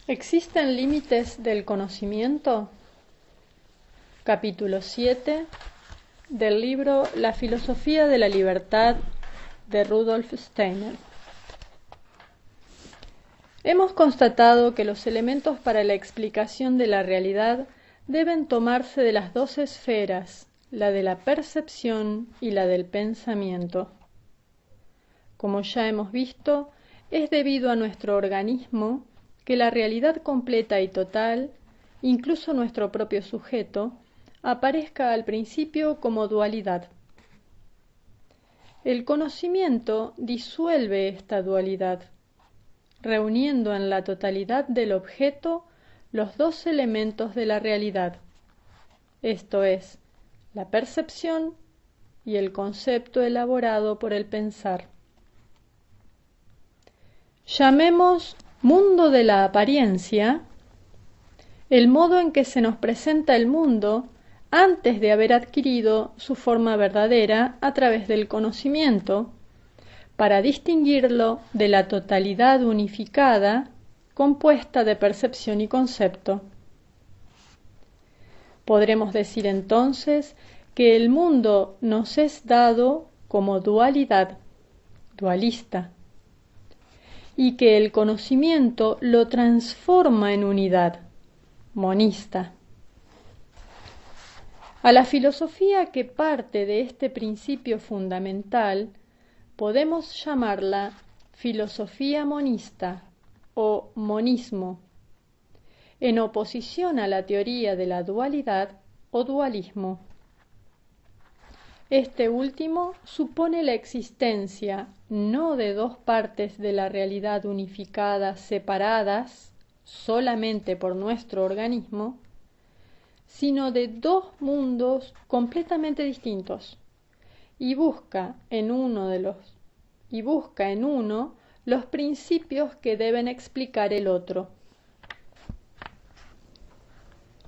¿Existen límites del conocimiento? Capítulo 7 del libro La filosofía de la libertad de Rudolf Steiner. Hemos constatado que los elementos para la explicación de la realidad deben tomarse de las dos esferas, la de la percepción y la del pensamiento. Como ya hemos visto, es debido a nuestro organismo que la realidad completa y total, incluso nuestro propio sujeto, aparezca al principio como dualidad. El conocimiento disuelve esta dualidad, reuniendo en la totalidad del objeto los dos elementos de la realidad, esto es, la percepción y el concepto elaborado por el pensar. Llamemos mundo de la apariencia el modo en que se nos presenta el mundo antes de haber adquirido su forma verdadera a través del conocimiento, para distinguirlo de la totalidad unificada compuesta de percepción y concepto. Podremos decir entonces que el mundo nos es dado como dualidad, dualista, y que el conocimiento lo transforma en unidad, monista. A la filosofía que parte de este principio fundamental podemos llamarla filosofía monista o monismo, en oposición a la teoría de la dualidad o dualismo. Este último supone la existencia no de dos partes de la realidad unificada separadas solamente por nuestro organismo, sino de dos mundos completamente distintos, y busca en uno los principios que deben explicar el otro.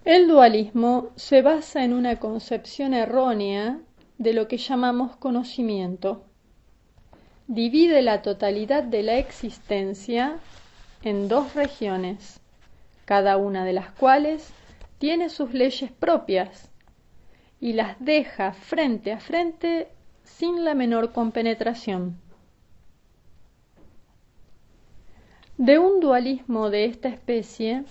El dualismo se basa en una concepción errónea de lo que llamamos conocimiento. Divide la totalidad de la existencia en dos regiones, cada una de las cuales tiene sus leyes propias, y las deja frente a frente sin la menor compenetración. De un dualismo de esta especie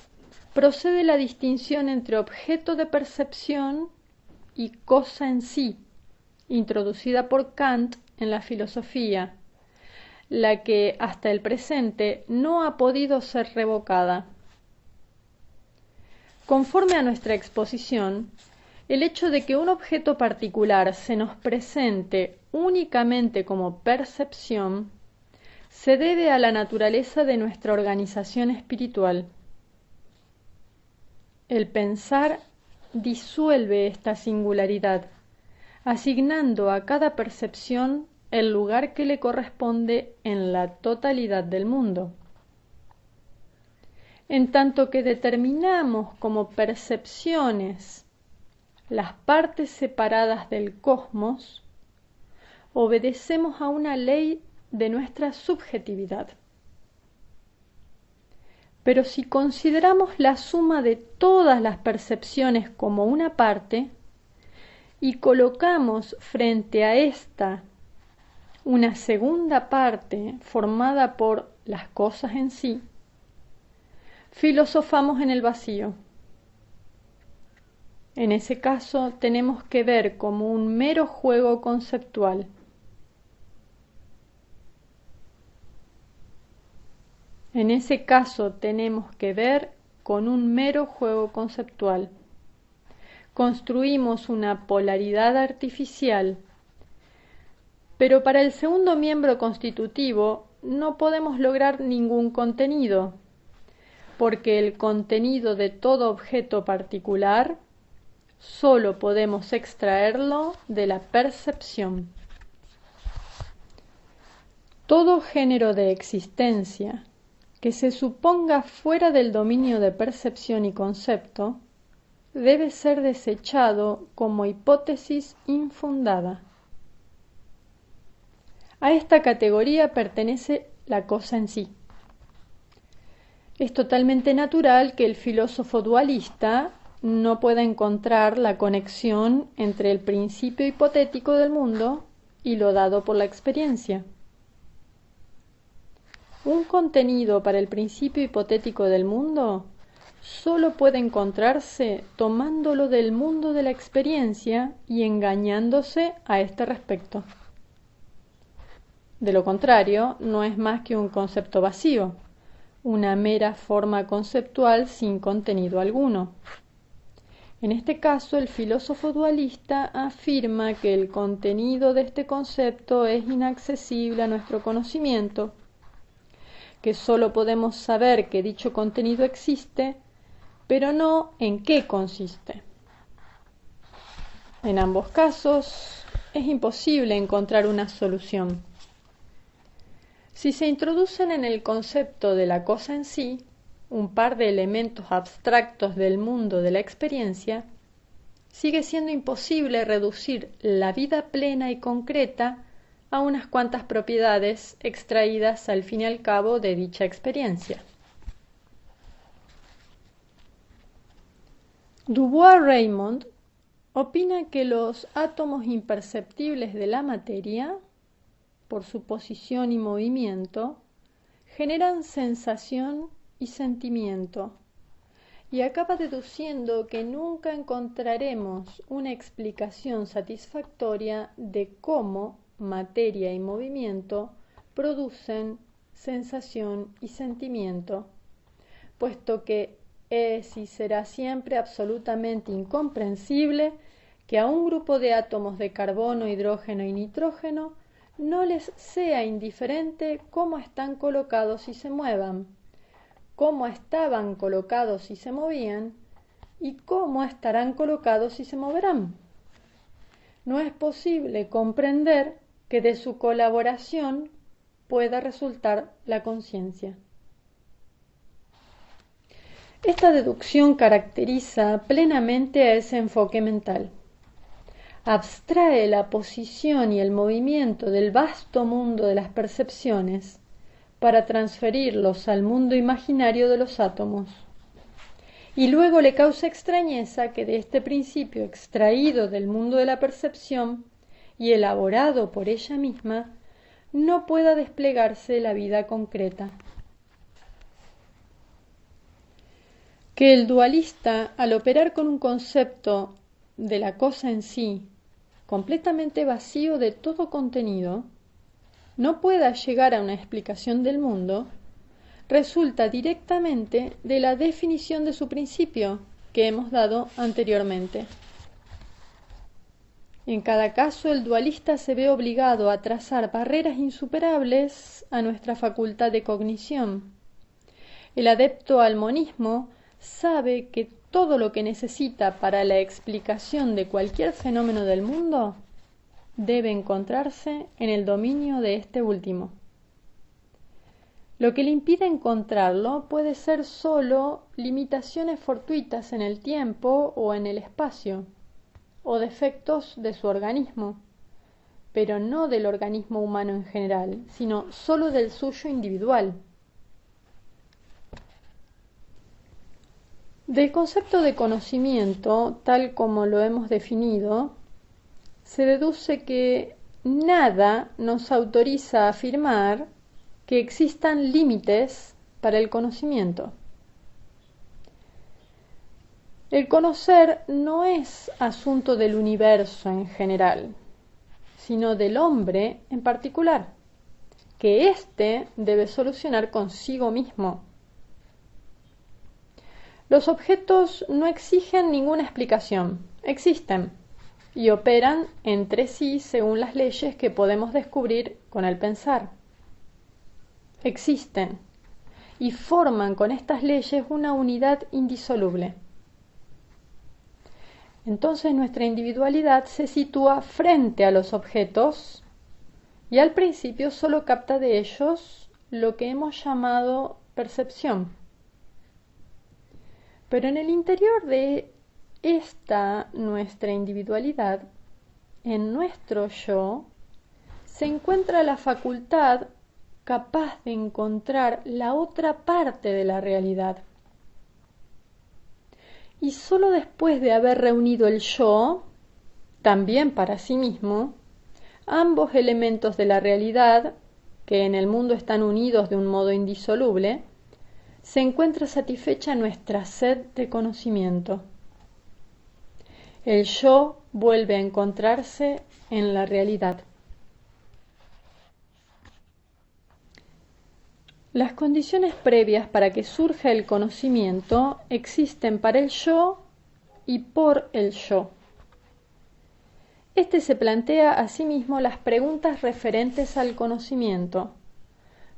procede la distinción entre objeto de percepción y cosa en sí, introducida por Kant en la filosofía, la que hasta el presente no ha podido ser revocada. Conforme a nuestra exposición, el hecho de que un objeto particular se nos presente únicamente como percepción se debe a la naturaleza de nuestra organización espiritual. El pensar disuelve esta singularidad, asignando a cada percepción el lugar que le corresponde en la totalidad del mundo. En tanto que determinamos como percepciones las partes separadas del cosmos, obedecemos a una ley de nuestra subjetividad. Pero si consideramos la suma de todas las percepciones como una parte y colocamos frente a esta una segunda parte formada por las cosas en sí, filosofamos en el vacío. En ese caso tenemos que ver como un mero juego conceptual. Construimos una polaridad artificial, pero para el segundo miembro constitutivo no podemos lograr ningún contenido, porque el contenido de todo objeto particular solo podemos extraerlo de la percepción. Todo género de existencia que se suponga fuera del dominio de percepción y concepto debe ser desechado como hipótesis infundada. A esta categoría pertenece la cosa en sí. Es totalmente natural que el filósofo dualista no pueda encontrar la conexión entre el principio hipotético del mundo y lo dado por la experiencia. Un contenido para el principio hipotético del mundo solo puede encontrarse tomándolo del mundo de la experiencia y engañándose a este respecto. De lo contrario, no es más que un concepto vacío, una mera forma conceptual sin contenido alguno. En este caso, el filósofo dualista afirma que el contenido de este concepto es inaccesible a nuestro conocimiento, que solo podemos saber que dicho contenido existe, pero no en qué consiste. En ambos casos, es imposible encontrar una solución. Si se introducen en el concepto de la cosa en sí un par de elementos abstractos del mundo de la experiencia, sigue siendo imposible reducir la vida plena y concreta a unas cuantas propiedades extraídas al fin y al cabo de dicha experiencia. Dubois-Reymond opina que los átomos imperceptibles de la materia, por su posición y movimiento, generan sensación y sentimiento, y acaba deduciendo que nunca encontraremos una explicación satisfactoria de cómo materia y movimiento producen sensación y sentimiento, puesto que es y será siempre absolutamente incomprensible que a un grupo de átomos de carbono, hidrógeno y nitrógeno no les sea indiferente cómo están colocados y se muevan, cómo estaban colocados y se movían, y cómo estarán colocados y se moverán. No es posible comprender que de su colaboración pueda resultar la conciencia. Esta deducción caracteriza plenamente a ese enfoque mental. Abstrae la posición y el movimiento del vasto mundo de las percepciones para transferirlos al mundo imaginario de los átomos. Y luego le causa extrañeza que de este principio extraído del mundo de la percepción y elaborado por ella misma, no pueda desplegarse la vida concreta. Que el dualista, al operar con un concepto de la cosa en sí, completamente vacío de todo contenido, no pueda llegar a una explicación del mundo, resulta directamente de la definición de su principio que hemos dado anteriormente. En cada caso, el dualista se ve obligado a trazar barreras insuperables a nuestra facultad de cognición. El adepto al monismo sabe que todo lo que necesita para la explicación de cualquier fenómeno del mundo debe encontrarse en el dominio de este último. Lo que le impide encontrarlo puede ser sólo limitaciones fortuitas en el tiempo o en el espacio, o defectos de su organismo, pero no del organismo humano en general, sino sólo del suyo individual. Del concepto de conocimiento, tal como lo hemos definido, se deduce que nada nos autoriza a afirmar que existan límites para el conocimiento. El conocer no es asunto del universo en general, sino del hombre en particular, que éste debe solucionar consigo mismo. Los objetos no exigen ninguna explicación, existen y operan entre sí según las leyes que podemos descubrir con el pensar. Existen y forman con estas leyes una unidad indisoluble. Entonces nuestra individualidad se sitúa frente a los objetos y al principio solo capta de ellos lo que hemos llamado percepción. Pero en el interior de esta nuestra individualidad, en nuestro yo, se encuentra la facultad capaz de encontrar la otra parte de la realidad. Y sólo después de haber reunido el yo, también para sí mismo, ambos elementos de la realidad, que en el mundo están unidos de un modo indisoluble, se encuentra satisfecha nuestra sed de conocimiento. El yo vuelve a encontrarse en la realidad. Las condiciones previas para que surja el conocimiento existen para el yo y por el yo. Este se plantea a sí mismo las preguntas referentes al conocimiento,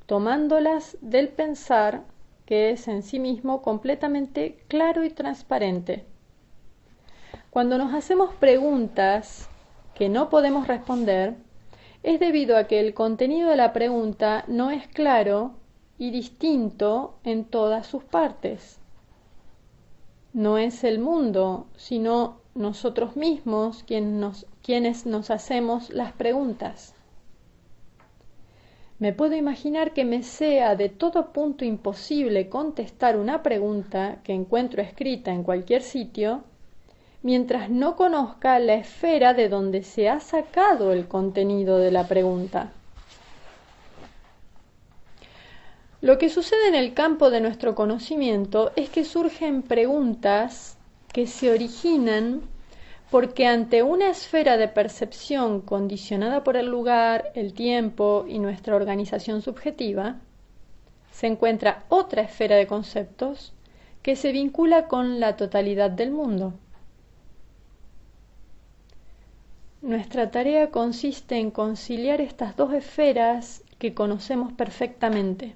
tomándolas del pensar, que es en sí mismo completamente claro y transparente. Cuando nos hacemos preguntas que no podemos responder, es debido a que el contenido de la pregunta no es claro y distinto en todas sus partes. No es el mundo, sino nosotros mismos quienes nos hacemos las preguntas. Me puedo imaginar que me sea de todo punto imposible contestar una pregunta que encuentro escrita en cualquier sitio, mientras no conozca la esfera de donde se ha sacado el contenido de la pregunta. Lo que sucede en el campo de nuestro conocimiento es que surgen preguntas que se originan porque ante una esfera de percepción condicionada por el lugar, el tiempo y nuestra organización subjetiva, se encuentra otra esfera de conceptos que se vincula con la totalidad del mundo. Nuestra tarea consiste en conciliar estas dos esferas que conocemos perfectamente.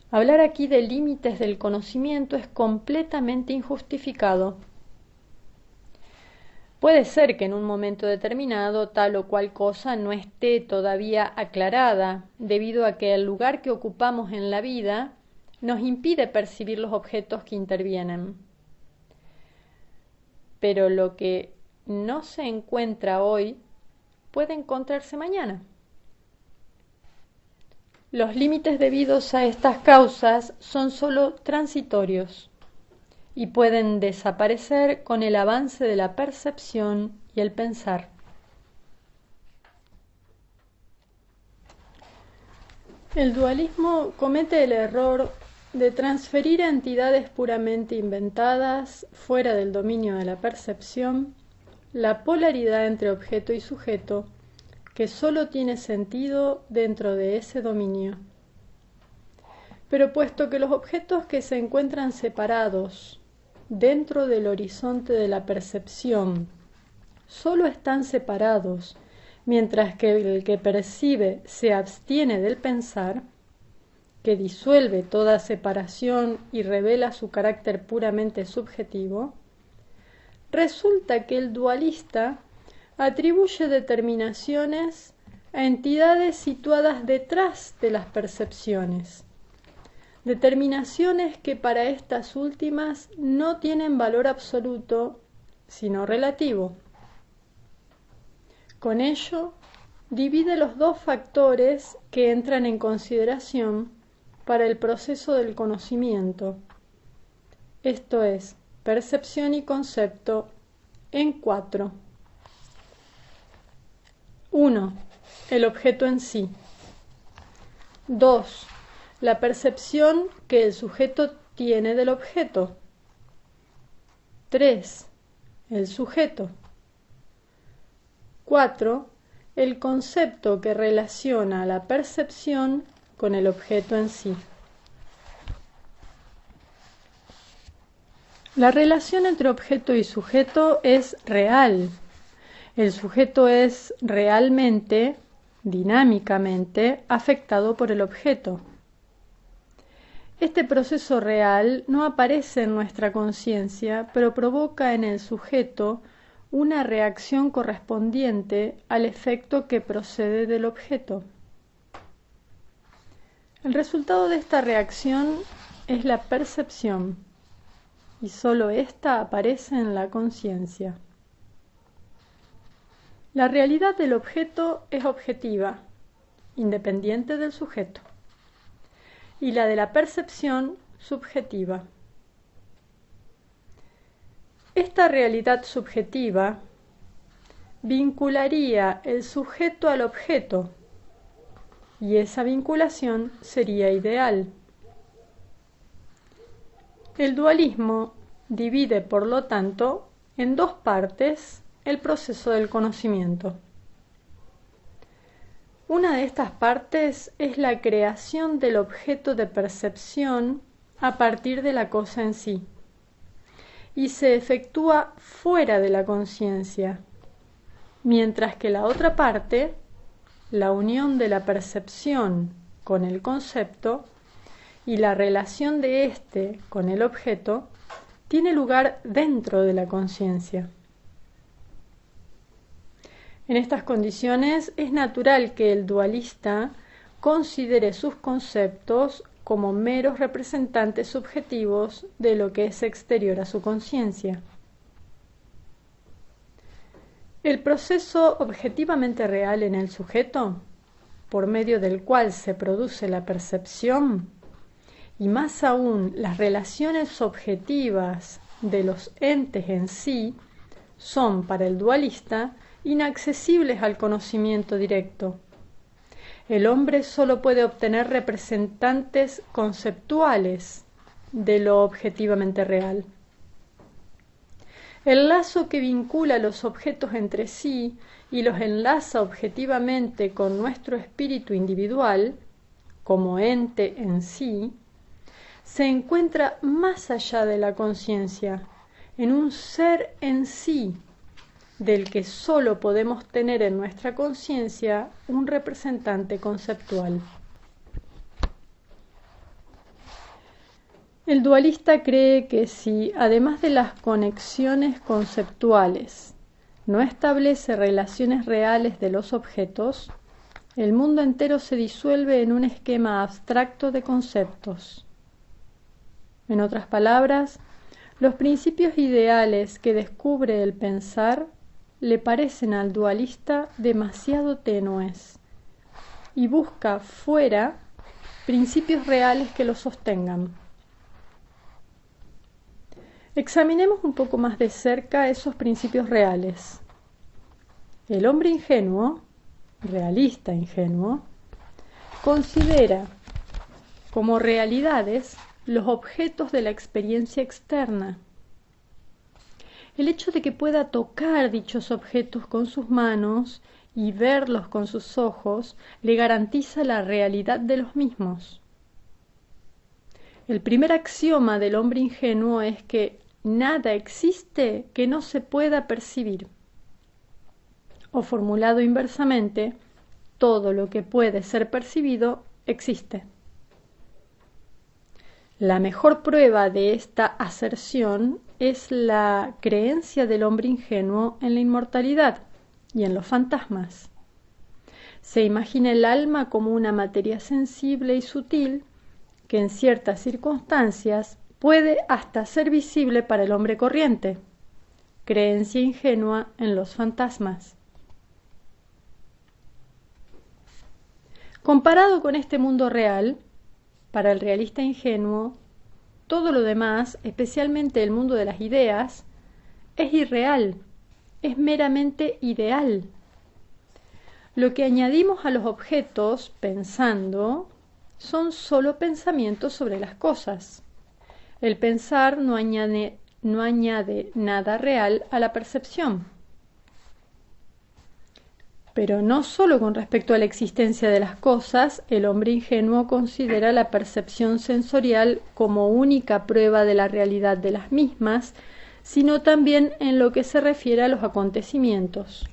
Hablar aquí de límites del conocimiento es completamente injustificado. Puede ser que en un momento determinado tal o cual cosa no esté todavía aclarada, debido a que el lugar que ocupamos en la vida nos impide percibir los objetos que intervienen. Pero lo que no se encuentra hoy puede encontrarse mañana. Los límites debidos a estas causas son sólo transitorios y pueden desaparecer con el avance de la percepción y el pensar. El dualismo comete el error de transferir a entidades puramente inventadas, fuera del dominio de la percepción, la polaridad entre objeto y sujeto, que sólo tiene sentido dentro de ese dominio. Pero puesto que los objetos que se encuentran separados dentro del horizonte de la percepción sólo están separados, mientras que el que percibe se abstiene del pensar, que disuelve toda separación y revela su carácter puramente subjetivo, resulta que el dualista atribuye determinaciones a entidades situadas detrás de las percepciones, determinaciones que para estas últimas no tienen valor absoluto, sino relativo. Con ello, divide los dos factores que entran en consideración para el proceso del conocimiento, esto es, percepción y concepto, en 4. 1. El objeto en sí. 2. La percepción que el sujeto tiene del objeto. 3. El sujeto. 4. El concepto que relaciona la percepción con el objeto en sí. La relación entre objeto y sujeto es real. El sujeto es realmente, dinámicamente, afectado por el objeto. Este proceso real no aparece en nuestra conciencia, pero provoca en el sujeto una reacción correspondiente al efecto que procede del objeto. El resultado de esta reacción es la percepción, y sólo ésta aparece en la conciencia. La realidad del objeto es objetiva, independiente del sujeto, y la de la percepción subjetiva. Esta realidad subjetiva vincularía el sujeto al objeto, y esa vinculación sería ideal. El dualismo divide, por lo tanto, en dos partes el proceso del conocimiento. Una de estas partes es la creación del objeto de percepción a partir de la cosa en sí, y se efectúa fuera de la conciencia, mientras que la otra parte, la unión de la percepción con el concepto y la relación de éste con el objeto, tiene lugar dentro de la conciencia. En estas condiciones es natural que el dualista considere sus conceptos como meros representantes subjetivos de lo que es exterior a su conciencia. El proceso objetivamente real en el sujeto, por medio del cual se produce la percepción, y más aún las relaciones objetivas de los entes en sí, son para el dualista inaccesibles al conocimiento directo. El hombre solo puede obtener representantes conceptuales de lo objetivamente real. El lazo que vincula los objetos entre sí y los enlaza objetivamente con nuestro espíritu individual, como ente en sí, se encuentra más allá de la conciencia, en un ser en sí, del que sólo podemos tener en nuestra conciencia un representante conceptual. El dualista cree que si, además de las conexiones conceptuales, no establece relaciones reales de los objetos, el mundo entero se disuelve en un esquema abstracto de conceptos. En otras palabras, los principios ideales que descubre el pensar le parecen al dualista demasiado tenues y busca fuera principios reales que los sostengan. Examinemos un poco más de cerca esos principios reales. El hombre ingenuo, realista ingenuo, considera como realidades los objetos de la experiencia externa. El hecho de que pueda tocar dichos objetos con sus manos y verlos con sus ojos le garantiza la realidad de los mismos. El primer axioma del hombre ingenuo es que nada existe que no se pueda percibir. O formulado inversamente, todo lo que puede ser percibido existe. La mejor prueba de esta aserción es la creencia del hombre ingenuo en la inmortalidad y en los fantasmas. Se imagina el alma como una materia sensible y sutil que en ciertas circunstancias puede hasta ser visible para el hombre corriente. Creencia ingenua en los fantasmas. Comparado con este mundo real, para el realista ingenuo, todo lo demás, especialmente el mundo de las ideas, es irreal, es meramente ideal. Lo que añadimos a los objetos pensando son solo pensamientos sobre las cosas. El pensar no añade nada real a la percepción. Pero no solo con respecto a la existencia de las cosas, el hombre ingenuo considera la percepción sensorial como única prueba de la realidad de las mismas, sino también en lo que se refiere a los acontecimientos.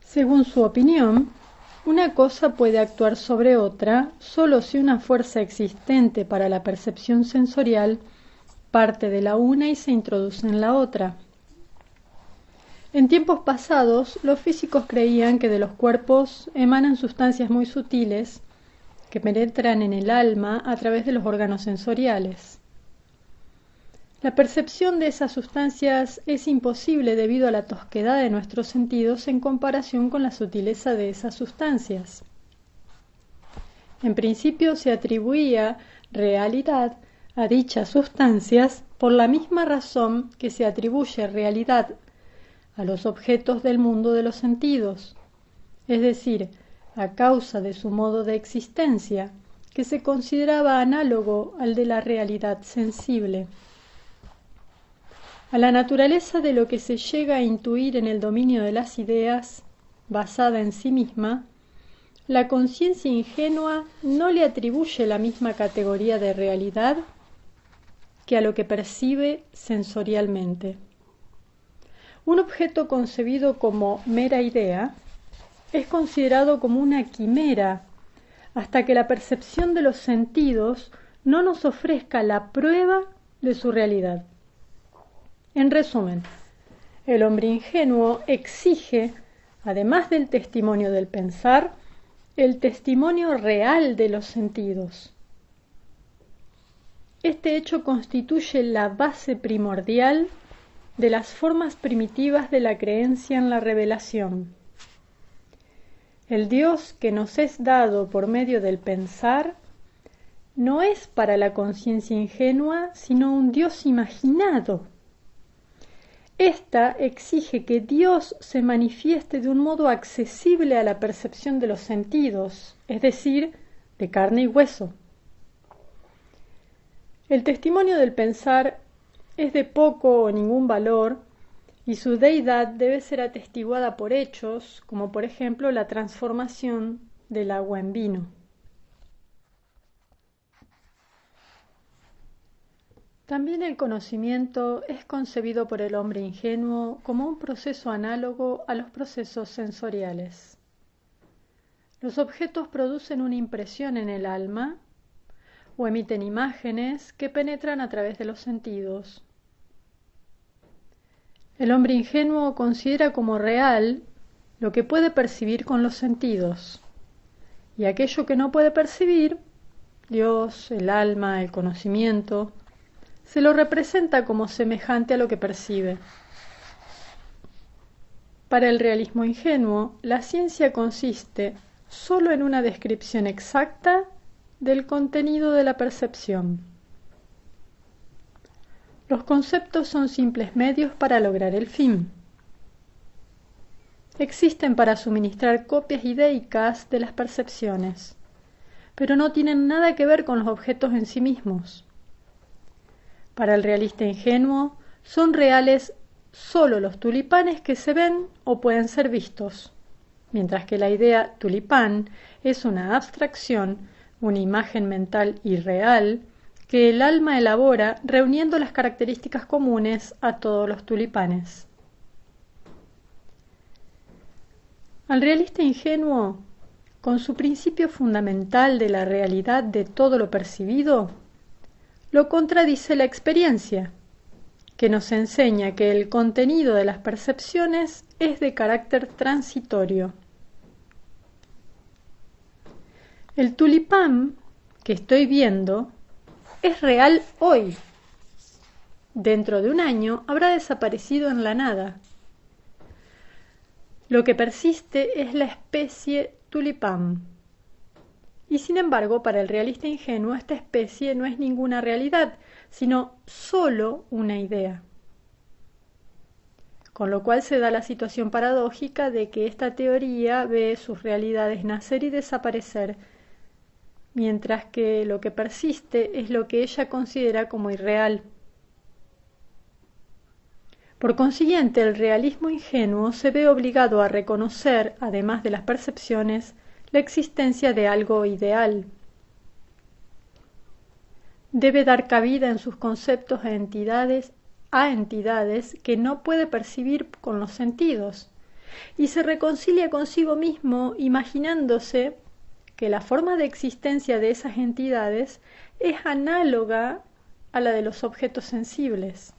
Según su opinión, una cosa puede actuar sobre otra solo si una fuerza existente para la percepción sensorial parte de la una y se introduce en la otra. En tiempos pasados, los físicos creían que de los cuerpos emanan sustancias muy sutiles que penetran en el alma a través de los órganos sensoriales. La percepción de esas sustancias es imposible debido a la tosquedad de nuestros sentidos en comparación con la sutileza de esas sustancias. En principio se atribuía realidad a dichas sustancias por la misma razón que se atribuye realidad a los objetos del mundo de los sentidos, es decir, a causa de su modo de existencia, que se consideraba análogo al de la realidad sensible. A la naturaleza de lo que se llega a intuir en el dominio de las ideas, basada en sí misma, la conciencia ingenua no le atribuye la misma categoría de realidad que a lo que percibe sensorialmente. Un objeto concebido como mera idea es considerado como una quimera hasta que la percepción de los sentidos no nos ofrezca la prueba de su realidad. En resumen, el hombre ingenuo exige, además del testimonio del pensar, el testimonio real de los sentidos. Este hecho constituye la base primordial de las formas primitivas de la creencia en la revelación. El Dios que nos es dado por medio del pensar no es para la conciencia ingenua, sino un Dios imaginado. Esta exige que Dios se manifieste de un modo accesible a la percepción de los sentidos, es decir, de carne y hueso. El testimonio del pensar es de poco o ningún valor y su deidad debe ser atestiguada por hechos, como por ejemplo la transformación del agua en vino. También el conocimiento es concebido por el hombre ingenuo como un proceso análogo a los procesos sensoriales. Los objetos producen una impresión en el alma o emiten imágenes que penetran a través de los sentidos. El hombre ingenuo considera como real lo que puede percibir con los sentidos, y aquello que no puede percibir, Dios, el alma, el conocimiento, se lo representa como semejante a lo que percibe. Para el realismo ingenuo, la ciencia consiste solo en una descripción exacta del contenido de la percepción. Los conceptos son simples medios para lograr el fin. Existen para suministrar copias idéicas de las percepciones, pero no tienen nada que ver con los objetos en sí mismos. Para el realista ingenuo, son reales solo los tulipanes que se ven o pueden ser vistos, mientras que la idea tulipán es una abstracción, una imagen mental irreal, que el alma elabora reuniendo las características comunes a todos los tulipanes. Al realista ingenuo, con su principio fundamental de la realidad de todo lo percibido, lo contradice la experiencia, que nos enseña que el contenido de las percepciones es de carácter transitorio. El tulipán que estoy viendo es real hoy. Dentro de un año habrá desaparecido en la nada. Lo que persiste es la especie tulipán. Y sin embargo, para el realista ingenuo, esta especie no es ninguna realidad, sino solo una idea. Con lo cual se da la situación paradójica de que esta teoría ve sus realidades nacer y desaparecer, mientras que lo que persiste es lo que ella considera como irreal. Por consiguiente, el realismo ingenuo se ve obligado a reconocer, además de las percepciones, la existencia de algo ideal. Debe dar cabida en sus conceptos a entidades que no puede percibir con los sentidos, y se reconcilia consigo mismo imaginándose que la forma de existencia de esas entidades es análoga a la de los objetos sensibles.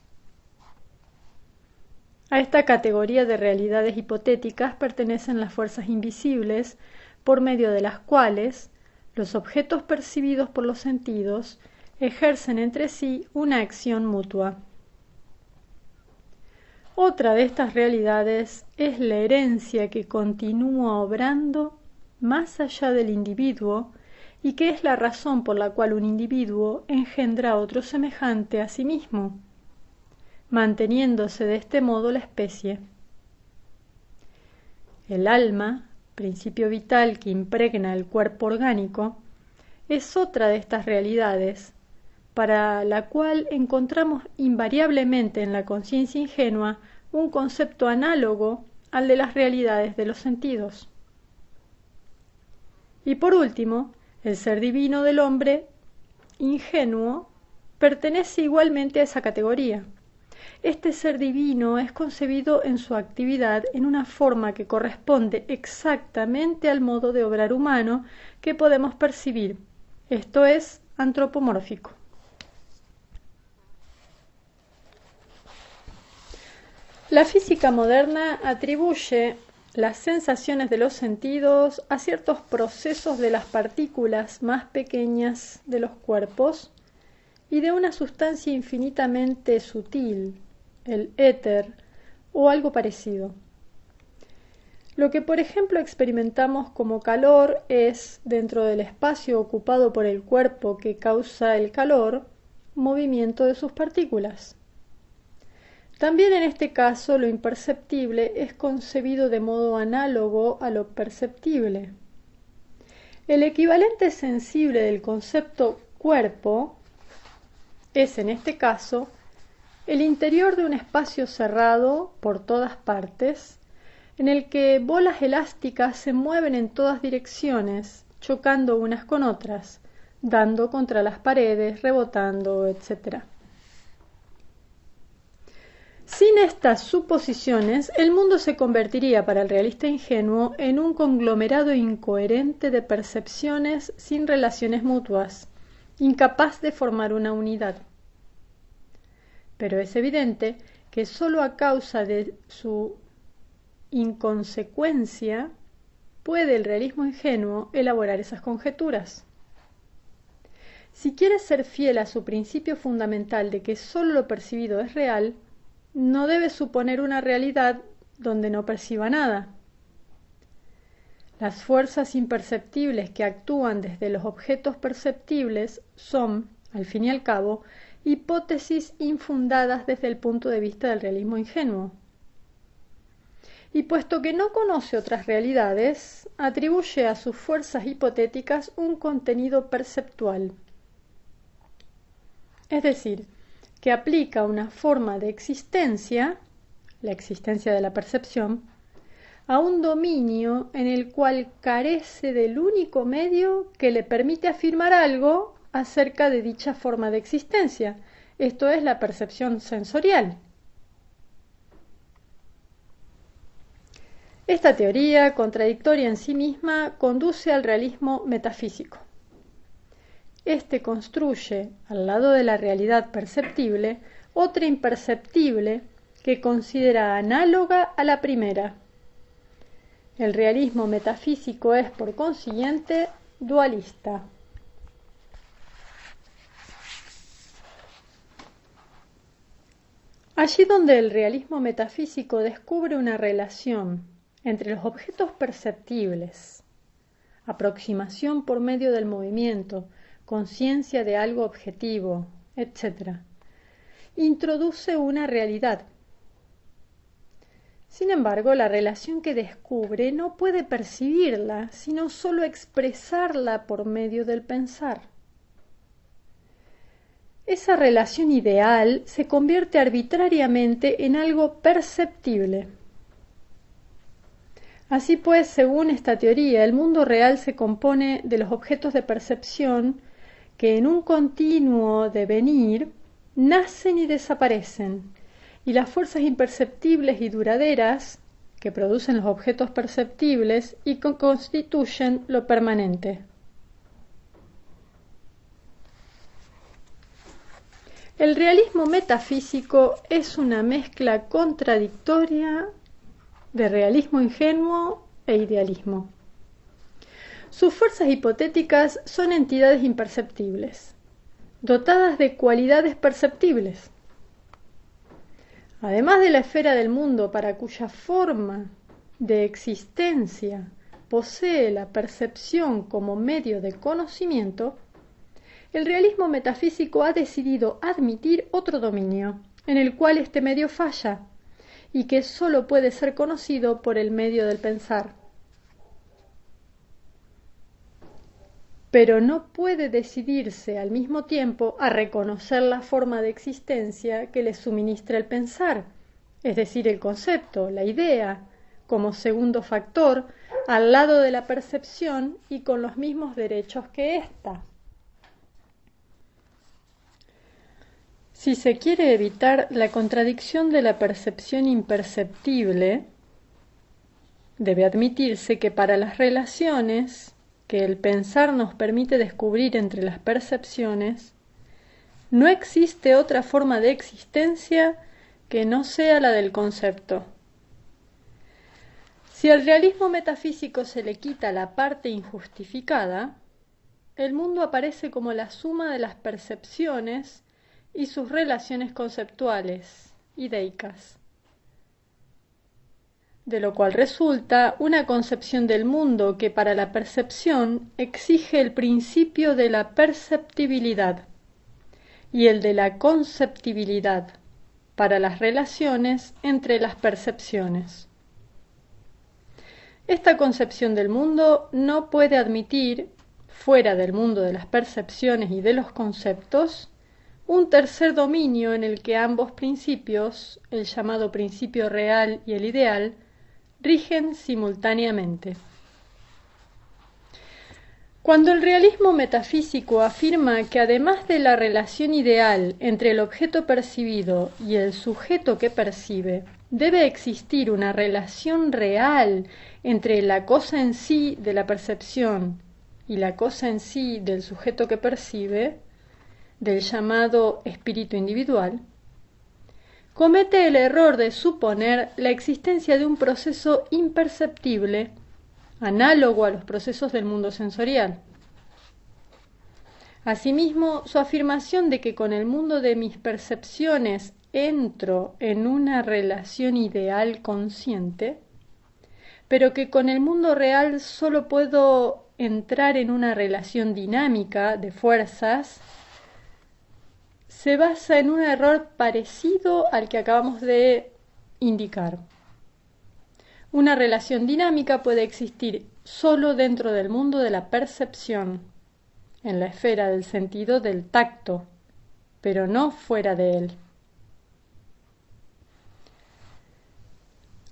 A esta categoría de realidades hipotéticas pertenecen las fuerzas invisibles, por medio de las cuales los objetos percibidos por los sentidos ejercen entre sí una acción mutua. Otra de estas realidades es la herencia que continúa obrando más allá del individuo y que es la razón por la cual un individuo engendra otro semejante a sí mismo, manteniéndose de este modo la especie. El alma, principio vital que impregna el cuerpo orgánico, es otra de estas realidades, para la cual encontramos invariablemente en la conciencia ingenua un concepto análogo al de las realidades de los sentidos. Y por último, el ser divino del hombre ingenuo pertenece igualmente a esa categoría. Este ser divino es concebido en su actividad en una forma que corresponde exactamente al modo de obrar humano que podemos percibir, esto es, antropomórfico. La física moderna atribuye las sensaciones de los sentidos a ciertos procesos de las partículas más pequeñas de los cuerpos y de una sustancia infinitamente sutil, el éter o algo parecido. Lo que, por ejemplo, experimentamos como calor es, dentro del espacio ocupado por el cuerpo que causa el calor, movimiento de sus partículas. También en este caso lo imperceptible es concebido de modo análogo a lo perceptible. El equivalente sensible del concepto cuerpo es en este caso el interior de un espacio cerrado por todas partes, en el que bolas elásticas se mueven en todas direcciones, chocando unas con otras, dando contra las paredes, rebotando, etc. Sin estas suposiciones, el mundo se convertiría para el realista ingenuo en un conglomerado incoherente de percepciones sin relaciones mutuas, incapaz de formar una unidad. Pero es evidente que sólo a causa de su inconsecuencia puede el realismo ingenuo elaborar esas conjeturas. Si quiere ser fiel a su principio fundamental de que sólo lo percibido es real, no debe suponer una realidad donde no perciba nada. Las fuerzas imperceptibles que actúan desde los objetos perceptibles son, al fin y al cabo, hipótesis infundadas desde el punto de vista del realismo ingenuo. Y puesto que no conoce otras realidades, atribuye a sus fuerzas hipotéticas un contenido perceptual. Es decir, que aplica una forma de existencia, la existencia de la percepción, a un dominio en el cual carece del único medio que le permite afirmar algo acerca de dicha forma de existencia, esto es la percepción sensorial. Esta teoría, contradictoria en sí misma, conduce al realismo metafísico. Este construye, al lado de la realidad perceptible, otra imperceptible que considera análoga a la primera. El realismo metafísico es, por consiguiente, dualista. Allí donde el realismo metafísico descubre una relación entre los objetos perceptibles, aproximación por medio del movimiento, conciencia de algo objetivo, etc., introduce una realidad. Sin embargo, la relación que descubre no puede percibirla, sino sólo expresarla por medio del pensar. Esa relación ideal se convierte arbitrariamente en algo perceptible. Así pues, según esta teoría, el mundo real se compone de los objetos de percepción que en un continuo devenir nacen y desaparecen, y las fuerzas imperceptibles y duraderas que producen los objetos perceptibles y que constituyen lo permanente. El realismo metafísico es una mezcla contradictoria de realismo ingenuo e idealismo. Sus fuerzas hipotéticas son entidades imperceptibles, dotadas de cualidades perceptibles. Además de la esfera del mundo para cuya forma de existencia posee la percepción como medio de conocimiento, el realismo metafísico ha decidido admitir otro dominio, en el cual este medio falla, y que sólo puede ser conocido por el medio del pensar. Pero no puede decidirse al mismo tiempo a reconocer la forma de existencia que le suministra el pensar, es decir, el concepto, la idea, como segundo factor, al lado de la percepción y con los mismos derechos que ésta. Si se quiere evitar la contradicción de la percepción imperceptible, debe admitirse que para las relaciones que el pensar nos permite descubrir entre las percepciones, no existe otra forma de existencia que no sea la del concepto. Si al realismo metafísico se le quita la parte injustificada, el mundo aparece como la suma de las percepciones y sus relaciones conceptuales, idaicas, de lo cual resulta una concepción del mundo que para la percepción exige el principio de la perceptibilidad y el de la conceptibilidad para las relaciones entre las percepciones. Esta concepción del mundo no puede admitir, fuera del mundo de las percepciones y de los conceptos, un tercer dominio en el que ambos principios, el llamado principio real y el ideal, rigen simultáneamente. Cuando el realismo metafísico afirma que además de la relación ideal entre el objeto percibido y el sujeto que percibe, debe existir una relación real entre la cosa en sí de la percepción y la cosa en sí del sujeto que percibe, del llamado espíritu individual, comete el error de suponer la existencia de un proceso imperceptible, análogo a los procesos del mundo sensorial. Asimismo, su afirmación de que con el mundo de mis percepciones entro en una relación ideal consciente, pero que con el mundo real solo puedo entrar en una relación dinámica de fuerzas, se basa en un error parecido al que acabamos de indicar. Una relación dinámica puede existir solo dentro del mundo de la percepción, en la esfera del sentido del tacto, pero no fuera de él.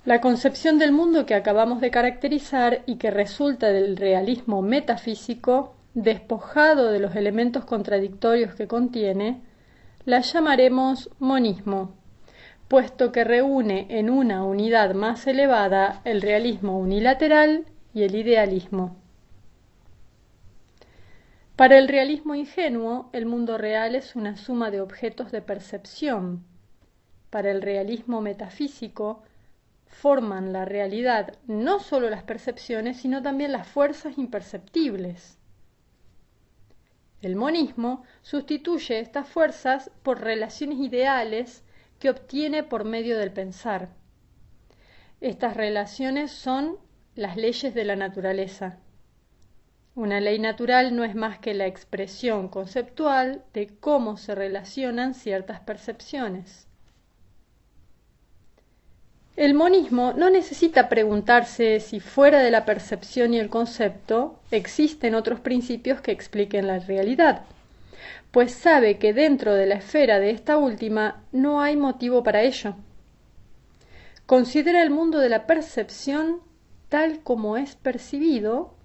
La concepción del mundo que acabamos de caracterizar y que resulta del realismo metafísico, despojado de los elementos contradictorios que contiene, la llamaremos monismo, puesto que reúne en una unidad más elevada el realismo unilateral y el idealismo. Para el realismo ingenuo, el mundo real es una suma de objetos de percepción. Para el realismo metafísico, forman la realidad no solo las percepciones, sino también las fuerzas imperceptibles. El monismo sustituye estas fuerzas por relaciones ideales que obtiene por medio del pensar. Estas relaciones son las leyes de la naturaleza. Una ley natural no es más que la expresión conceptual de cómo se relacionan ciertas percepciones. El monismo no necesita preguntarse si fuera de la percepción y el concepto existen otros principios que expliquen la realidad, pues sabe que dentro de la esfera de esta última no hay motivo para ello. Considera el mundo de la percepción tal como es percibido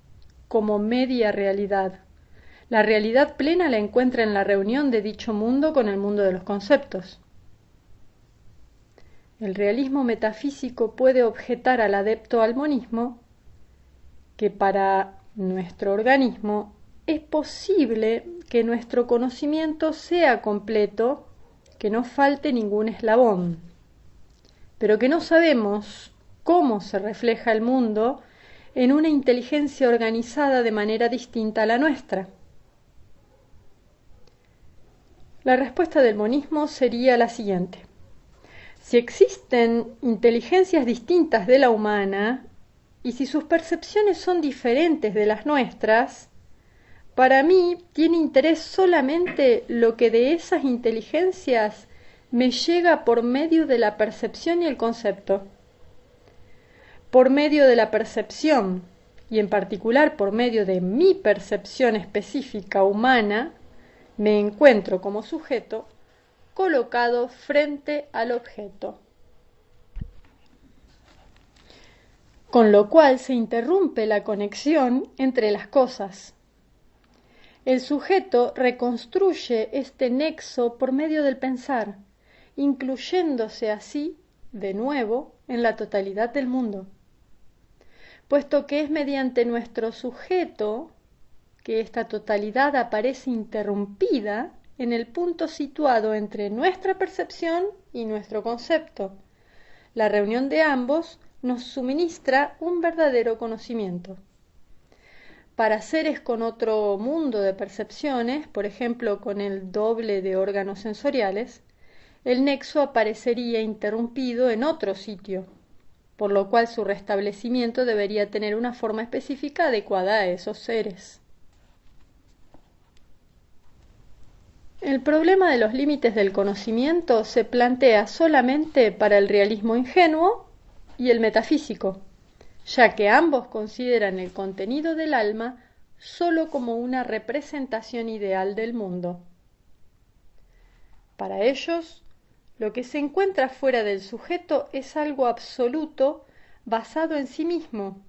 como media realidad. La realidad plena la encuentra en la reunión de dicho mundo con el mundo de los conceptos. El realismo metafísico puede objetar al adepto al monismo que para nuestro organismo es posible que nuestro conocimiento sea completo, que no falte ningún eslabón, pero que no sabemos cómo se refleja el mundo en una inteligencia organizada de manera distinta a la nuestra. La respuesta del monismo sería la siguiente. Si existen inteligencias distintas de la humana y si sus percepciones son diferentes de las nuestras, para mí tiene interés solamente lo que de esas inteligencias me llega por medio de la percepción y el concepto. Por medio de la percepción, y en particular por medio de mi percepción específica humana, me encuentro como sujeto colocado frente al objeto. Con lo cual se interrumpe la conexión entre las cosas. El sujeto reconstruye este nexo por medio del pensar, incluyéndose así, de nuevo, en la totalidad del mundo. Puesto que es mediante nuestro sujeto que esta totalidad aparece interrumpida en el punto situado entre nuestra percepción y nuestro concepto. La reunión de ambos nos suministra un verdadero conocimiento. Para seres con otro mundo de percepciones, por ejemplo con el doble de órganos sensoriales, el nexo aparecería interrumpido en otro sitio, por lo cual su restablecimiento debería tener una forma específica adecuada a esos seres. El problema de los límites del conocimiento se plantea solamente para el realismo ingenuo y el metafísico, ya que ambos consideran el contenido del alma sólo como una representación ideal del mundo. Para ellos, lo que se encuentra fuera del sujeto es algo absoluto basado en sí mismo,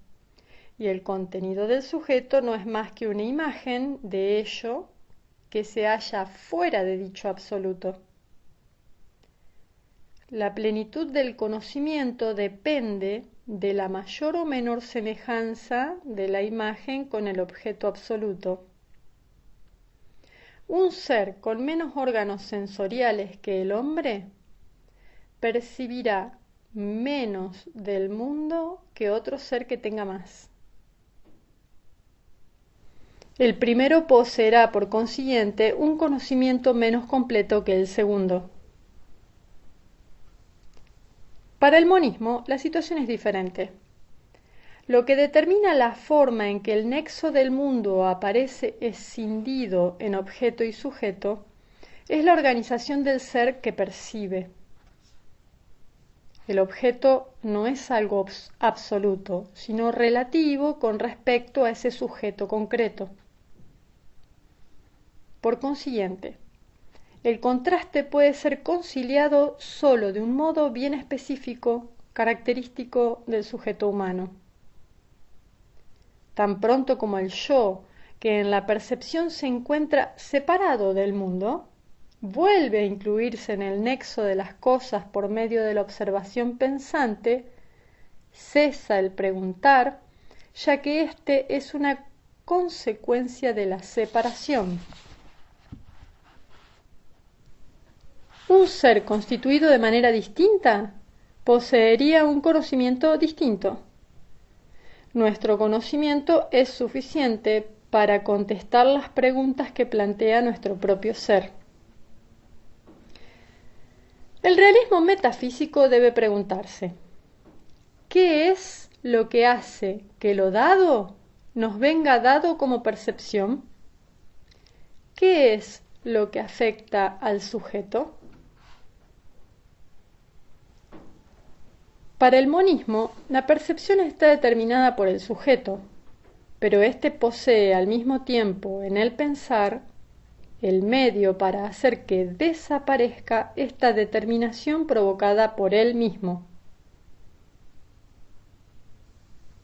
y el contenido del sujeto no es más que una imagen de ello que se halla fuera de dicho absoluto. La plenitud del conocimiento depende de la mayor o menor semejanza de la imagen con el objeto absoluto. Un ser con menos órganos sensoriales que el hombre percibirá menos del mundo que otro ser que tenga más. El primero poseerá, por consiguiente, un conocimiento menos completo que el segundo. Para el monismo, la situación es diferente. Lo que determina la forma en que el nexo del mundo aparece escindido en objeto y sujeto es la organización del ser que percibe. El objeto no es algo absoluto, sino relativo con respecto a ese sujeto concreto. Por consiguiente, el contraste puede ser conciliado solo de un modo bien específico, característico del sujeto humano. Tan pronto como el yo, que en la percepción se encuentra separado del mundo, vuelve a incluirse en el nexo de las cosas por medio de la observación pensante, cesa el preguntar, ya que éste es una consecuencia de la separación. Un ser constituido de manera distinta poseería un conocimiento distinto. Nuestro conocimiento es suficiente para contestar las preguntas que plantea nuestro propio ser. El realismo metafísico debe preguntarse: ¿qué es lo que hace que lo dado nos venga dado como percepción? ¿Qué es lo que afecta al sujeto? Para el monismo, la percepción está determinada por el sujeto, pero éste posee al mismo tiempo en el pensar el medio para hacer que desaparezca esta determinación provocada por él mismo.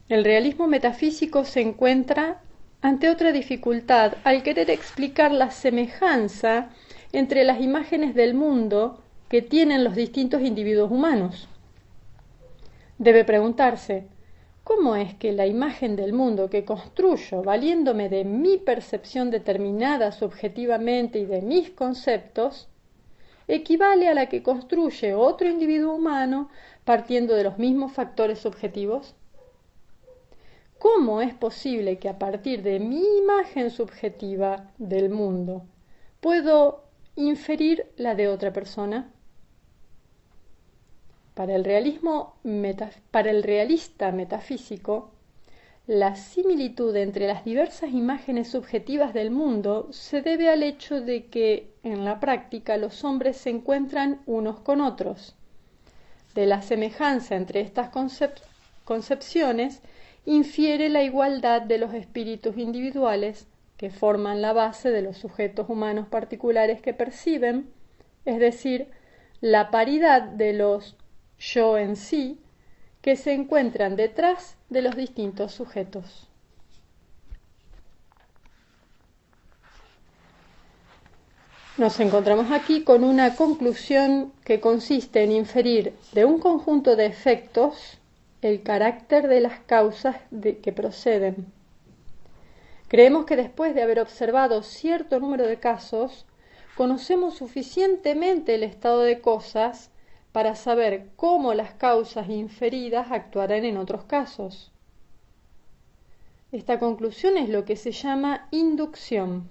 El realismo metafísico se encuentra ante otra dificultad al querer explicar la semejanza entre las imágenes del mundo que tienen los distintos individuos humanos. Debe preguntarse: ¿cómo es que la imagen del mundo que construyo valiéndome de mi percepción determinada subjetivamente y de mis conceptos equivale a la que construye otro individuo humano partiendo de los mismos factores subjetivos? ¿Cómo es posible que a partir de mi imagen subjetiva del mundo puedo inferir la de otra persona? Para el realista metafísico, la similitud entre las diversas imágenes subjetivas del mundo se debe al hecho de que, en la práctica, los hombres se encuentran unos con otros. De la semejanza entre estas concepciones infiere la igualdad de los espíritus individuales que forman la base de los sujetos humanos particulares que perciben, es decir, la paridad de los yo en sí que se encuentran detrás de los distintos sujetos. Nos encontramos aquí con una conclusión que consiste en inferir de un conjunto de efectos el carácter de las causas que proceden. Creemos que después de haber observado cierto número de casos, conocemos suficientemente el estado de cosas para saber cómo las causas inferidas actuarán en otros casos. Esta conclusión es lo que se llama inducción.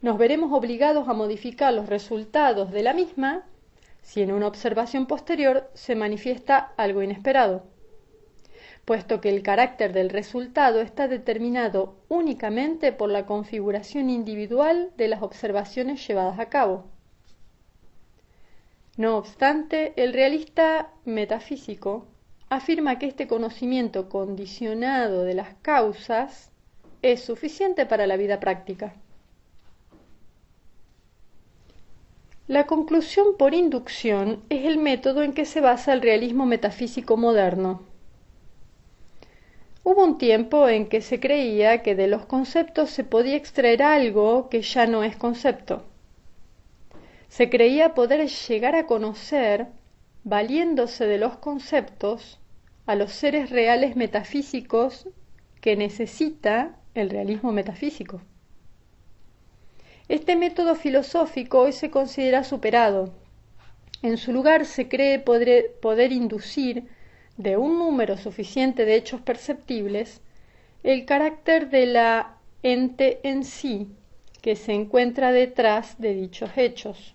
Nos veremos obligados a modificar los resultados de la misma si en una observación posterior se manifiesta algo inesperado, puesto que el carácter del resultado está determinado únicamente por la configuración individual de las observaciones llevadas a cabo. No obstante, el realista metafísico afirma que este conocimiento condicionado de las causas es suficiente para la vida práctica. La conclusión por inducción es el método en que se basa el realismo metafísico moderno. Hubo un tiempo en que se creía que de los conceptos se podía extraer algo que ya no es concepto. Se creía poder llegar a conocer, valiéndose de los conceptos, a los seres reales metafísicos que necesita el realismo metafísico. Este método filosófico hoy se considera superado. En su lugar se cree poder inducir de un número suficiente de hechos perceptibles el carácter de la ente en sí que se encuentra detrás de dichos hechos.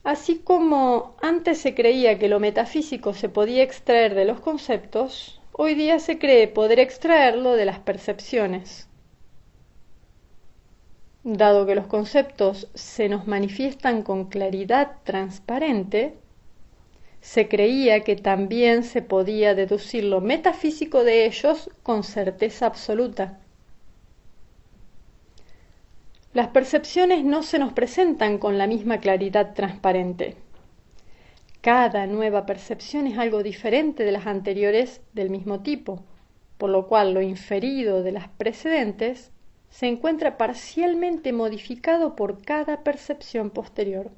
Así como antes se creía que lo metafísico se podía extraer de los conceptos, hoy día se cree poder extraerlo de las percepciones. Dado que los conceptos se nos manifiestan con claridad transparente, se creía que también se podía deducir lo metafísico de ellos con certeza absoluta. Las percepciones no se nos presentan con la misma claridad transparente. Cada nueva percepción es algo diferente de las anteriores del mismo tipo, por lo cual lo inferido de las precedentes se encuentra parcialmente modificado por cada percepción posterior.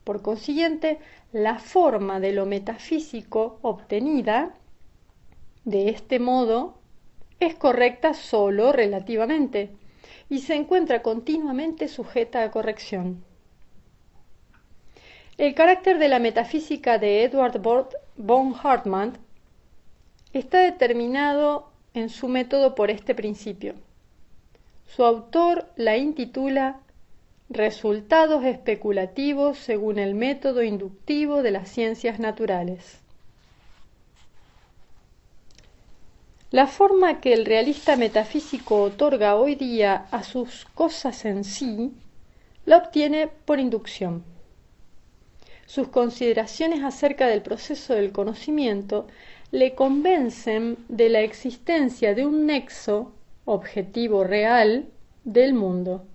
Por consiguiente, la forma de lo metafísico obtenida de este modo es correcta solo relativamente y se encuentra continuamente sujeta a corrección. El carácter de la metafísica de Edward von Hartmann está determinado en su método por este principio. Su autor la intitula Resultados especulativos según el método inductivo de las ciencias naturales. La forma que el realista metafísico otorga hoy día a sus cosas en sí, la obtiene por inducción. Sus consideraciones acerca del proceso del conocimiento le convencen de la existencia de un nexo objetivo real del mundo,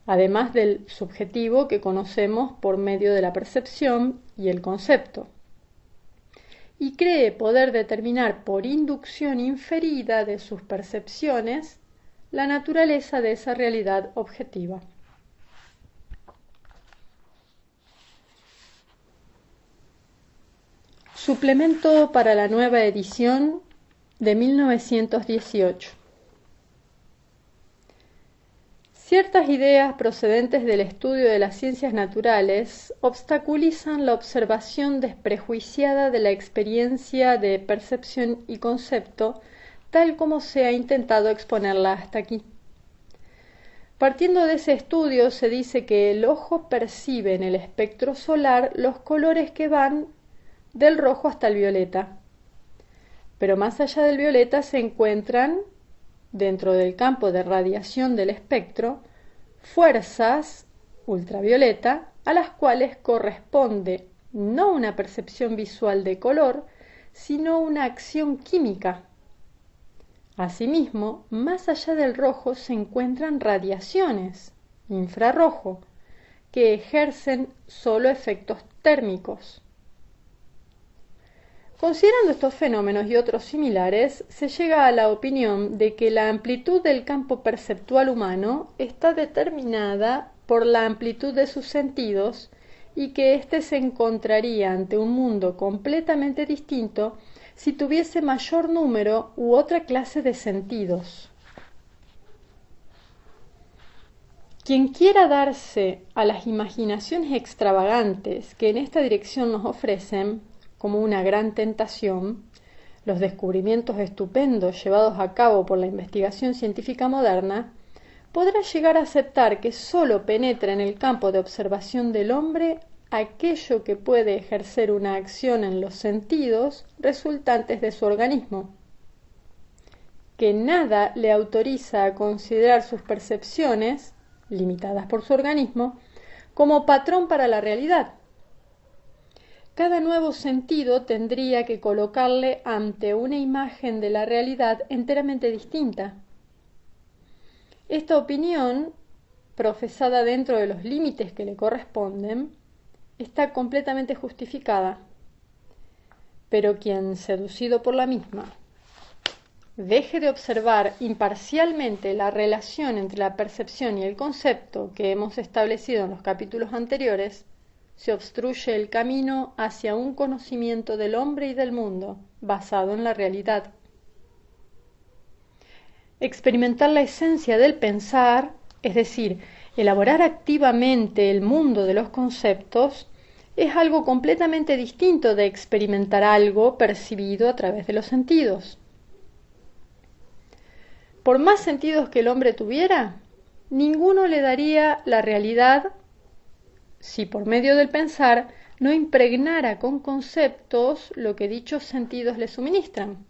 además del subjetivo que conocemos por medio de la percepción y el concepto, y cree poder determinar por inducción inferida de sus percepciones la naturaleza de esa realidad objetiva. Suplemento para la nueva edición de 1918. Ciertas ideas procedentes del estudio de las ciencias naturales obstaculizan la observación desprejuiciada de la experiencia de percepción y concepto, tal como se ha intentado exponerla hasta aquí. Partiendo de ese estudio, se dice que el ojo percibe en el espectro solar los colores que van del rojo hasta el violeta. Pero más allá del violeta se encuentran, dentro del campo de radiación del espectro, fuerzas ultravioleta a las cuales corresponde no una percepción visual de color, sino una acción química. Asimismo, más allá del rojo se encuentran radiaciones, infrarrojo, que ejercen solo efectos térmicos. Considerando estos fenómenos y otros similares, se llega a la opinión de que la amplitud del campo perceptual humano está determinada por la amplitud de sus sentidos y que éste se encontraría ante un mundo completamente distinto si tuviese mayor número u otra clase de sentidos. Quien quiera darse a las imaginaciones extravagantes que en esta dirección nos ofrecen, como una gran tentación, los descubrimientos estupendos llevados a cabo por la investigación científica moderna, podrá llegar a aceptar que sólo penetra en el campo de observación del hombre aquello que puede ejercer una acción en los sentidos resultantes de su organismo, que nada le autoriza a considerar sus percepciones, limitadas por su organismo, como patrón para la realidad. Cada nuevo sentido tendría que colocarle ante una imagen de la realidad enteramente distinta. Esta opinión, profesada dentro de los límites que le corresponden, está completamente justificada, pero quien, seducido por la misma, deje de observar imparcialmente la relación entre la percepción y el concepto que hemos establecido en los capítulos anteriores, se obstruye el camino hacia un conocimiento del hombre y del mundo basado en la realidad. Experimentar la esencia del pensar, es decir, elaborar activamente el mundo de los conceptos, es algo completamente distinto de experimentar algo percibido a través de los sentidos. Por más sentidos que el hombre tuviera, ninguno le daría la realidad si por medio del pensar no impregnara con conceptos lo que dichos sentidos le suministran.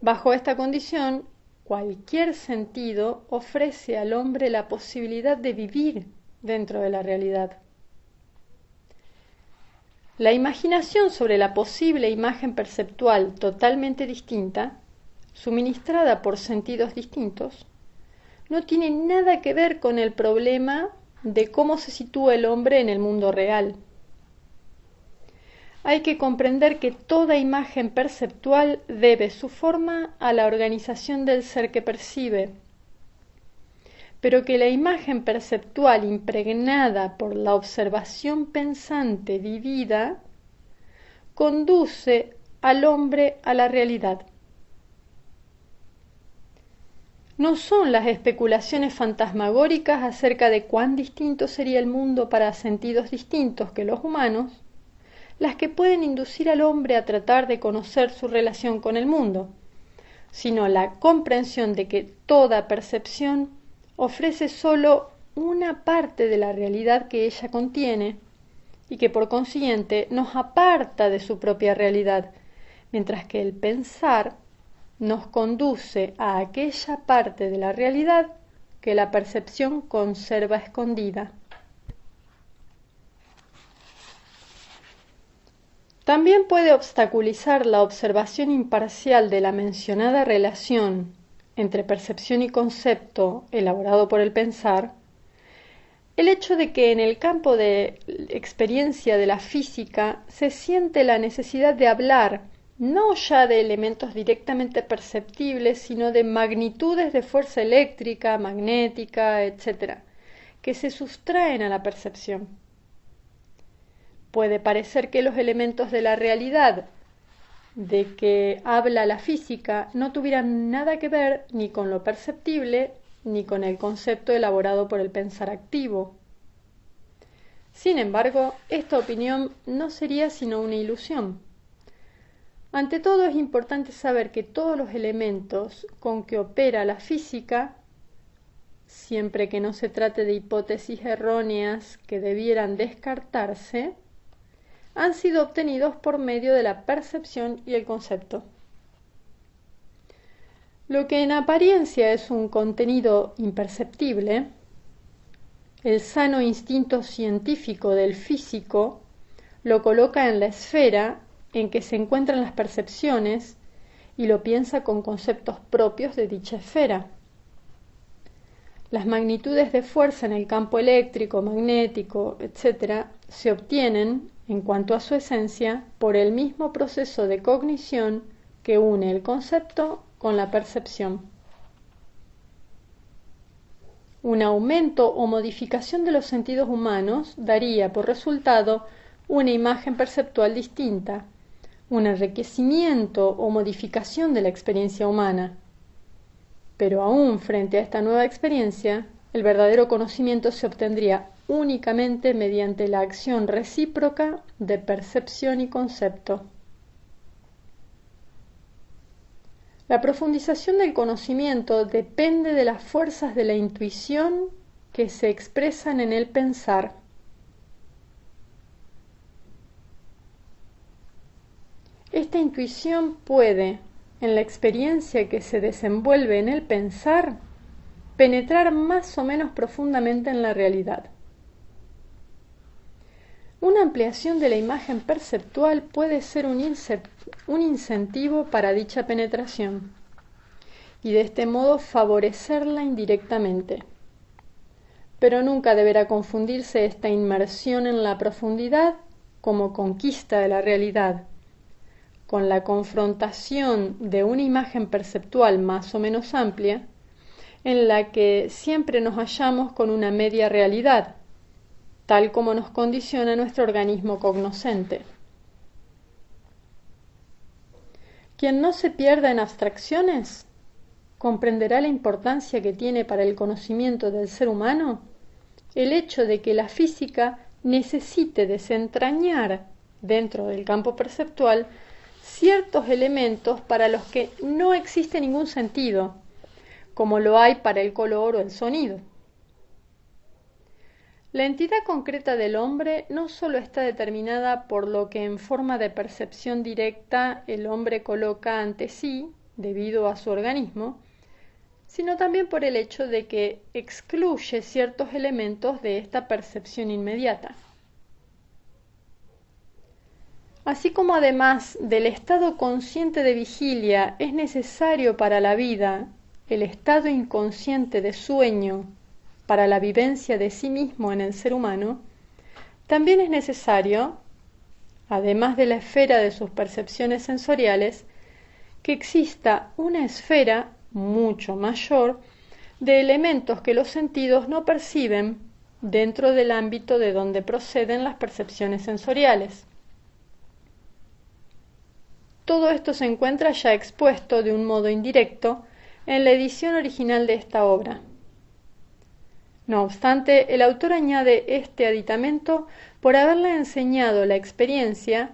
Bajo esta condición, cualquier sentido ofrece al hombre la posibilidad de vivir dentro de la realidad. La imaginación sobre la posible imagen perceptual totalmente distinta, suministrada por sentidos distintos, no tiene nada que ver con el problema de cómo se sitúa el hombre en el mundo real. Hay que comprender que toda imagen perceptual debe su forma a la organización del ser que percibe, pero que la imagen perceptual impregnada por la observación pensante vivida conduce al hombre a la realidad. No son las especulaciones fantasmagóricas acerca de cuán distinto sería el mundo para sentidos distintos que los humanos las que pueden inducir al hombre a tratar de conocer su relación con el mundo, sino la comprensión de que toda percepción ofrece sólo una parte de la realidad que ella contiene y que por consiguiente nos aparta de su propia realidad, mientras que el pensar nos conduce a aquella parte de la realidad que la percepción conserva escondida. También puede obstaculizar la observación imparcial de la mencionada relación entre percepción y concepto elaborado por el pensar, el hecho de que en el campo de experiencia de la física se siente la necesidad de hablar no ya de elementos directamente perceptibles, sino de magnitudes de fuerza eléctrica, magnética, etc., que se sustraen a la percepción. Puede parecer que los elementos de la realidad de que habla la física no tuvieran nada que ver ni con lo perceptible ni con el concepto elaborado por el pensar activo. Sin embargo, esta opinión no sería sino una ilusión. Ante todo, es importante saber que todos los elementos con que opera la física siempre que no se trate de hipótesis erróneas que debieran descartarse, han sido obtenidos por medio de la percepción y el concepto. Lo que en apariencia es un contenido imperceptible, el sano instinto científico del físico lo coloca en la esfera en que se encuentran las percepciones y lo piensa con conceptos propios de dicha esfera. Las magnitudes de fuerza en el campo eléctrico, magnético, etc., se obtienen, en cuanto a su esencia, por el mismo proceso de cognición que une el concepto con la percepción. Un aumento o modificación de los sentidos humanos daría por resultado una imagen perceptual distinta, un enriquecimiento o modificación de la experiencia humana. Pero aún frente a esta nueva experiencia, el verdadero conocimiento se obtendría únicamente mediante la acción recíproca de percepción y concepto. La profundización del conocimiento depende de las fuerzas de la intuición que se expresan en el pensar. Esta intuición puede, en la experiencia que se desenvuelve en el pensar, penetrar más o menos profundamente en la realidad. Una ampliación de la imagen perceptual puede ser un incentivo para dicha penetración y de este modo favorecerla indirectamente. Pero nunca deberá confundirse esta inmersión en la profundidad como conquista de la realidad, con la confrontación de una imagen perceptual más o menos amplia, en la que siempre nos hallamos con una media realidad, tal como nos condiciona nuestro organismo cognoscente. Quien no se pierda en abstracciones comprenderá la importancia que tiene para el conocimiento del ser humano el hecho de que la física necesite desentrañar dentro del campo perceptual ciertos elementos para los que no existe ningún sentido, como lo hay para el color o el sonido. La entidad concreta del hombre no solo está determinada por lo que en forma de percepción directa el hombre coloca ante sí, debido a su organismo, sino también por el hecho de que excluye ciertos elementos de esta percepción inmediata. Así como además del estado consciente de vigilia es necesario para la vida el estado inconsciente de sueño para la vivencia de sí mismo en el ser humano, también es necesario, además de la esfera de sus percepciones sensoriales, que exista una esfera mucho mayor de elementos que los sentidos no perciben dentro del ámbito de donde proceden las percepciones sensoriales. Todo esto se encuentra ya expuesto de un modo indirecto en la edición original de esta obra. No obstante, el autor añade este aditamento por haberle enseñado la experiencia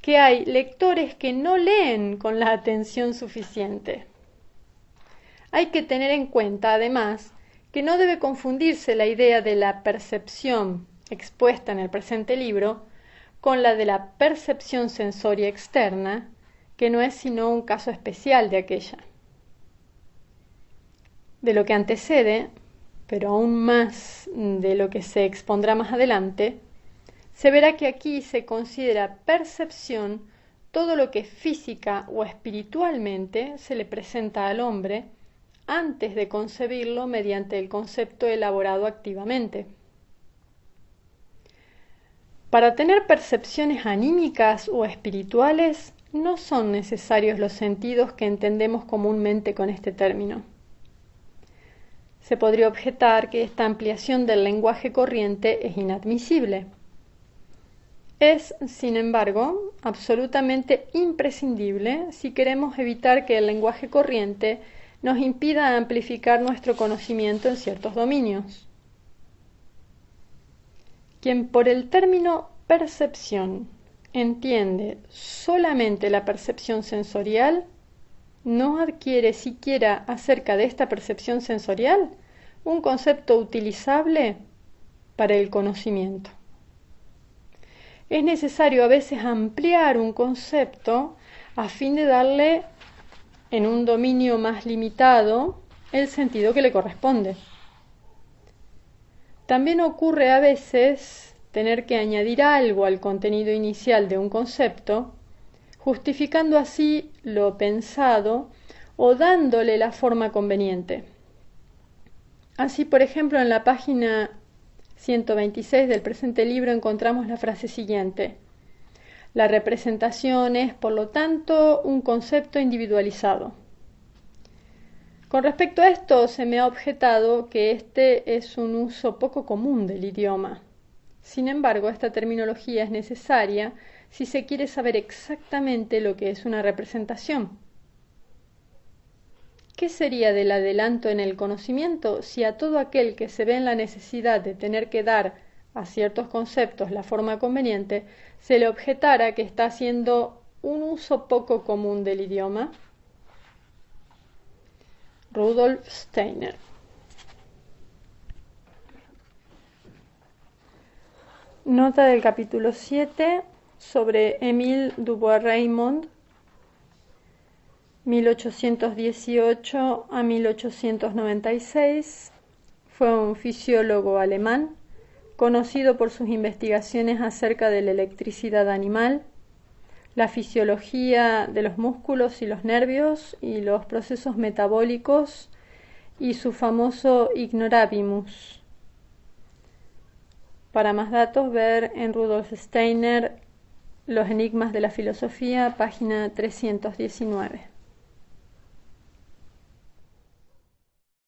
que hay lectores que no leen con la atención suficiente. Hay que tener en cuenta, además, que no debe confundirse la idea de la percepción expuesta en el presente libro con la de la percepción sensoria externa, que no es sino un caso especial de aquella. De lo que antecede, pero aún más de lo que se expondrá más adelante, se verá que aquí se considera percepción todo lo que física o espiritualmente se le presenta al hombre antes de concebirlo mediante el concepto elaborado activamente. Para tener percepciones anímicas o espirituales no son necesarios los sentidos que entendemos comúnmente con este término. Se podría objetar que esta ampliación del lenguaje corriente es inadmisible. Es, sin embargo, absolutamente imprescindible si queremos evitar que el lenguaje corriente nos impida amplificar nuestro conocimiento en ciertos dominios. Quien por el término percepción entiende solamente la percepción sensorial, no adquiere siquiera acerca de esta percepción sensorial un concepto utilizable para el conocimiento. Es necesario a veces ampliar un concepto a fin de darle, en un dominio más limitado, el sentido que le corresponde. También ocurre a veces tener que añadir algo al contenido inicial de un concepto, justificando así lo pensado o dándole la forma conveniente. Así, por ejemplo, en la página 126 del presente libro encontramos la frase siguiente: la representación es, por lo tanto, un concepto individualizado. Con respecto a esto, se me ha objetado que este es un uso poco común del idioma. Sin embargo, esta terminología es necesaria si se quiere saber exactamente lo que es una representación. ¿Qué sería del adelanto en el conocimiento si a todo aquel que se ve en la necesidad de tener que dar a ciertos conceptos la forma conveniente se le objetara que está haciendo un uso poco común del idioma? Rudolf Steiner. Nota del capítulo 7 sobre Émile Dubois-Reymond, 1818 a 1896. Fue un fisiólogo alemán, conocido por sus investigaciones acerca de la electricidad animal, la fisiología de los músculos y los nervios y los procesos metabólicos, y su famoso Ignorabimus. Para más datos, ver en Rudolf Steiner Los enigmas de la filosofía, página 319.